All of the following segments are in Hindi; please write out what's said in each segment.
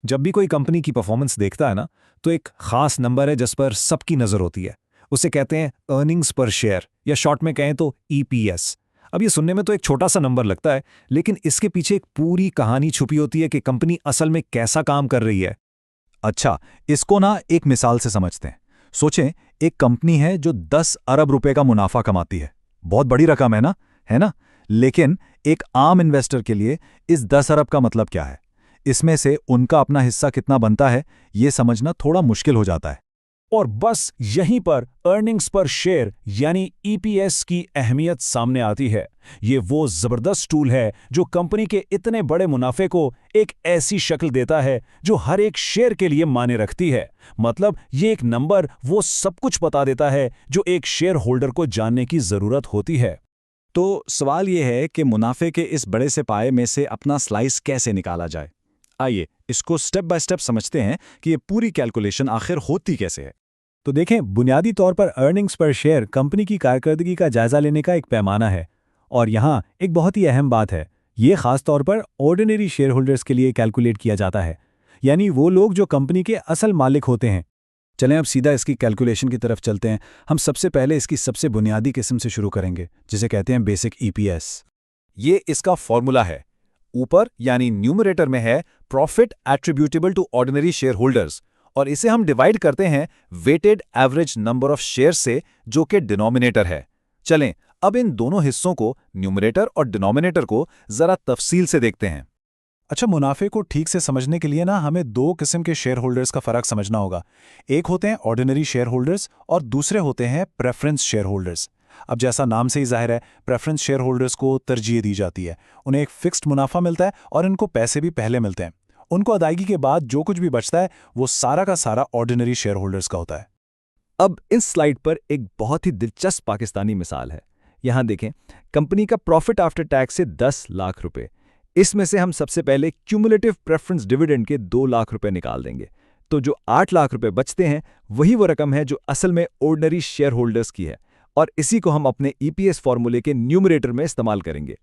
जब भी कोई कंपनी की परफॉर्मेंस देखता है ना, तो एक खास नंबर है जिस पर सबकी नज़र होती है। उसे कहते हैं अर्निंग्स पर शेयर, या शॉर्ट में कहें तो ईपीएस। अब ये सुनने में तो एक छोटा सा नंबर लगता है, लेकिन इसके पीछे एक पूरी कहानी छुपी होती है कि कंपनी असल में कैसा काम कर रही है। अच्छा, इसको ना एक मिसाल से समझते हैं। सोचें, एक कंपनी है जो 10 अरब रुपए का मुनाफा कमाती है। बहुत बड़ी रकम है ना? है ना? लेकिन एक आम इन्वेस्टर के लिए इस 10 अरब का मतलब क्या है? इसमें से उनका अपना हिस्सा कितना बनता है, ये समझना थोड़ा मुश्किल हो जाता है। और बस यहीं पर अर्निंग्स पर शेयर यानी ईपीएस की अहमियत सामने आती है। ये वो जबरदस्त टूल है जो कंपनी के इतने बड़े मुनाफे को एक ऐसी शक्ल देता है जो हर एक शेयर के लिए मायने रखती है। मतलब ये एक नंबर वो सब कुछ बता देता है जो एक शेयर होल्डर को जानने की जरूरत होती है। तो सवाल ये है कि मुनाफे के इस बड़े से पाए में से अपना स्लाइस कैसे निकाला जाए। आइए इसको स्टेप बाय स्टेप समझते हैं कि ये पूरी कैलकुलेशन आखिर होती कैसे है। तो देखें, बुनियादी तौर पर अर्निंग्स पर शेयर कंपनी की कारकर्दगी का जायजा लेने का एक पैमाना है। और यहाँ एक बहुत ही अहम बात है, ये खास तौर पर ऑर्डिनरी शेयर होल्डर्स के लिए कैलकुलेट किया जाता है, यानी वो लोग जो कंपनी के असल मालिक होते हैं। चलें अब सीधा इसकी कैलकुलेशन की तरफ चलते हैं। हम सबसे पहले इसकी सबसे बुनियादी किस्म से शुरू करेंगे, जिसे कहते हैं बेसिक ईपीएस। ये इसका फॉर्मूला है। ऊपर यानी न्यूमरेटर में है profit attributable to ordinary share holders, और इसे हम डिवाइड करते हैं weighted average number of share से, जो कि डिनोमिनेटर है। चलें अब इन दोनों हिस्सों को, न्यूमरेटर और डिनोमिनेटर को, जरा तफसील से देखते हैं। अच्छा, मुनाफे को ठीक से समझने के लिए ना हमें दो किस्म के शेयर होल्डर्स का फर्क समझना होगा। एक होते हैं ऑर्डिनरी शेयर होल्डर्स और दूसरे होते हैं प्रेफरेंस शेयर होल्डर्स। अब जैसा नाम से ही जाहिर है, प्रेफरेंस शेयर होल्डर्स को तरजीह दी जाती है। उन्हें एक फिक्स्ड मुनाफा मिलता है और इनको पैसे भी पहले मिलते हैं। उनको अदायगी के बाद जो कुछ भी बचता है वो सारा का सारा ऑर्डिनरी शेयर होल्डर्स का होता है। अब इस स्लाइड पर एक बहुत ही दिलचस्प पाकिस्तानी मिसाल है। यहां देखें, कंपनी का प्रॉफिट आफ्टर टैक्स से 10 लाख रुपए। इसमें से हम सबसे पहले क्यूमुलेटिव प्रेफरेंस डिविडेंड के 2 लाख रुपए निकाल देंगे। तो जो 8 लाख रुपए बचते हैं वही वो रकम है जो असल में ऑर्डिनरी शेयर होल्डर्स की है, और इसी को हम अपने ईपीएस फॉर्मूले के न्यूमरेटर में इस्तेमाल करेंगे।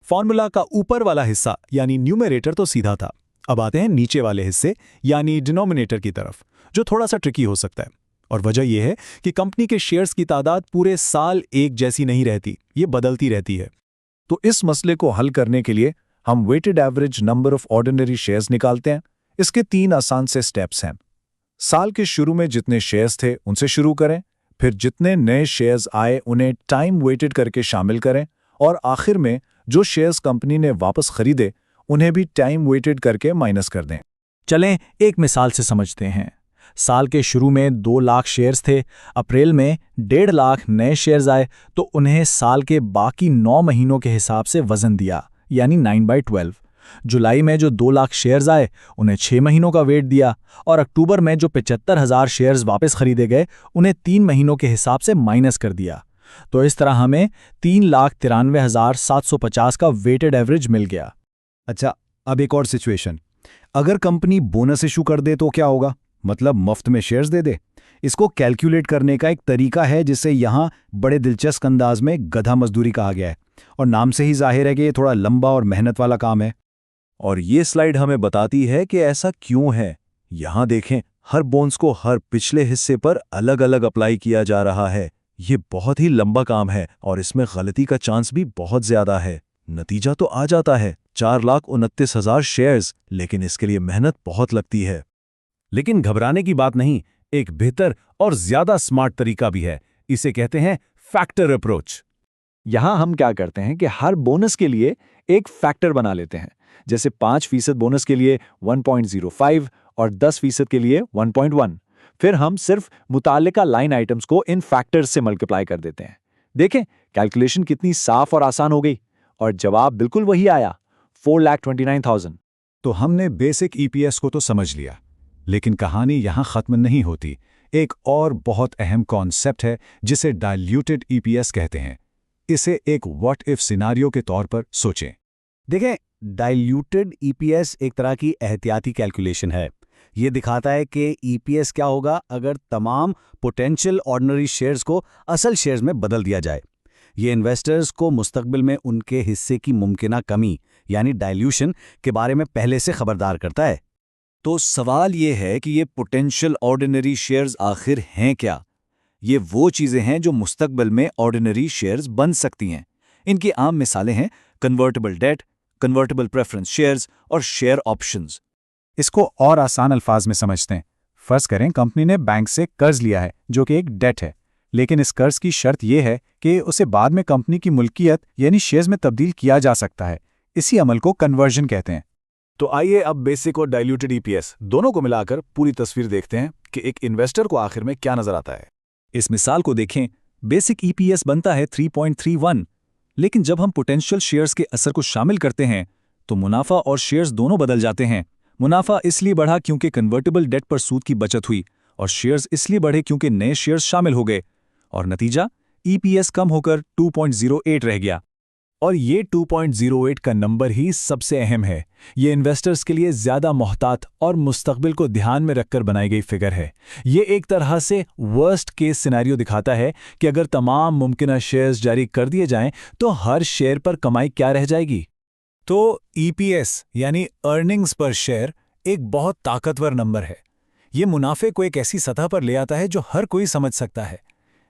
फॉर्मूला का ऊपर वाला हिस्सा यानी न्यूमरेटर तो सीधा था। अब आते हैं नीचे वाले हिस्से यानी डिनोमिनेटर की तरफ, जो थोड़ा सा ट्रिकी हो सकता है। और वजह यह है कि कंपनी के शेयर्स की तादाद पूरे साल एक जैसी नहीं रहती, ये बदलती रहती है। तो इस मसले को हल करने के लिए हम weighted average number of ordinary shares निकालते हैं। इसके 3 आसान से स्टेप्स हैं। साल के शुरू में जितने शेयर्स थे उनसे शुरू करें, फिर जितने नए शेयर्स आए उन्हें टाइम वेटेड करके शामिल करें, और आखिर में जो शेयर्स कंपनी ने वापस खरीदे उन्हें भी टाइम वेटेड करके माइनस कर दें। चलें एक मिसाल से समझते हैं। साल के शुरू में 2 लाख शेयर्स थे। अप्रैल में 1.5 लाख नए शेयर्स आए, तो उन्हें साल के बाकी 9 महीनों के हिसाब से वजन दिया, यानी 9/12। जुलाई में जो 2 लाख शेयर्स आए उन्हें 6 महीनों का वेट दिया, और अक्टूबर में जो 75,000 शेयर्स वापस खरीदे गए उन्हें 3 महीनों के हिसाब से माइनस कर दिया। तो इस तरह हमें 3,93,750 का वेटेड एवरेज मिल गया। अच्छा, अब एक और सिचुएशन। अगर कंपनी बोनस इशू कर दे तो क्या होगा? मतलब मुफ्त में शेयर्स दे दे। इसको कैलकुलेट करने का एक तरीका है जिसे यहां बड़े दिलचस्प अंदाज में गधा मजदूरी कहा गया है, और नाम से ही जाहिर है कि ये थोड़ा लंबा और मेहनत वाला काम है। और ये स्लाइड हमें बताती है कि ऐसा क्यों है। यहां देखें, हर बोनस को हर पिछले हिस्से पर अलग अलग अप्लाई किया जा रहा है। ये बहुत ही लंबा काम है और इसमें गलती का चांस भी बहुत ज्यादा है। नतीजा तो आ जाता है 4,29,000 शेयर्स, लेकिन इसके लिए मेहनत बहुत लगती है। लेकिन घबराने की बात नहीं, एक बेहतर और ज्यादा स्मार्ट तरीका भी है। इसे कहते हैं फैक्टर अप्रोच। यहां हम क्या करते हैं कि हर बोनस के लिए एक फैक्टर बना लेते हैं। जैसे 5% बोनस के लिए 1.05 और 10% के लिए 1.1। फिर हम सिर्फ मुतालिका लाइन आइटम्स को इन फैक्टर्स से मल्टीप्लाई कर देते हैं। देखें कैलकुलेशन कितनी साफ और आसान हो गई, और जवाब बिल्कुल वही आया, 4,29,000। तो हमने बेसिक ईपीएस को तो समझ लिया, लेकिन कहानी यहां खत्म नहीं होती। एक और बहुत अहम कॉन्सेप्ट है जिसे डाइल्यूटेड ईपीएस कहते हैं। इसे एक व्हाट इफ सिनारियो के तौर पर सोचें। देखें, डाइल्यूटेड ईपीएस एक तरह की एहतियाती कैलकुलेशन है। ये दिखाता है कि ईपीएस क्या होगा अगर तमाम पोटेंशियल ऑर्डिनरी शेयर्स को असल शेयर्स में बदल दिया जाए। ये इन्वेस्टर्स को मुस्तकबिल में उनके हिस्से की मुमकिना कमी यानी डाइल्यूशन के बारे में पहले से खबरदार करता है। तो सवाल ये है कि ये पोटेंशियल ऑर्डिनरी शेयर्स आखिर हैं क्या? ये वो चीज़ें हैं जो मुस्तकबिल में ऑर्डिनरी शेयर्स बन सकती हैं। इनकी आम मिसालें हैं convertible debt, convertible preference shares और शेयर ऑप्शंस। इसको और आसान अल्फाज में समझते हैं। फर्ज करें कंपनी ने बैंक से कर्ज लिया है जो कि एक डेट है, लेकिन इस कर्ज की शर्त यह है कि उसे बाद में कंपनी की मुल्कियत यानी शेयर्स में तब्दील किया जा सकता है। इसी अमल को कन्वर्जन कहते हैं। तो आइए अब बेसिक और डाइल्यूटेड ईपीएस दोनों को मिलाकर पूरी तस्वीर देखते हैं कि एक इन्वेस्टर को आखिर में क्या नजर आता है। इस मिसाल को देखें, बेसिक ईपीएस बनता है 3.31, लेकिन जब हम पोटेंशियल शेयर्स के असर को शामिल करते हैं तो मुनाफा और शेयर्स दोनों बदल जाते हैं। मुनाफा इसलिए बढ़ा क्योंकि कन्वर्टिबल डेट पर सूद की बचत हुई, और शेयर्स इसलिए बढ़े क्योंकि नए शेयर्स शामिल हो गए, और नतीजा ईपीएस कम होकर 2.08 रह गया। और ये 2.08 का नंबर ही सबसे अहम है। ये इन्वेस्टर्स के लिए ज़्यादा मोहतात और मुस्तकबिल को ध्यान में रखकर बनाई गई फिगर है। ये एक तरह से वर्स्ट केस सिनेरियो दिखाता है कि अगर तमाम मुमकिन शेयर्स जारी कर दिए जाएं तो हर शेयर पर कमाई क्या रह जाएगी। तो ईपीएस यानी अर्निंग्स पर शेयर एक बहुत ताकतवर नंबर है। ये मुनाफे को एक ऐसी सतह पर ले आता है जो हर कोई समझ सकता है,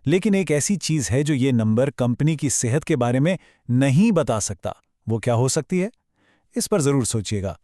लेकिन एक ऐसी चीज है जो ये नंबर कंपनी की सेहत के बारे में नहीं बता सकता। वो क्या हो सकती है? इस पर जरूर सोचिएगा।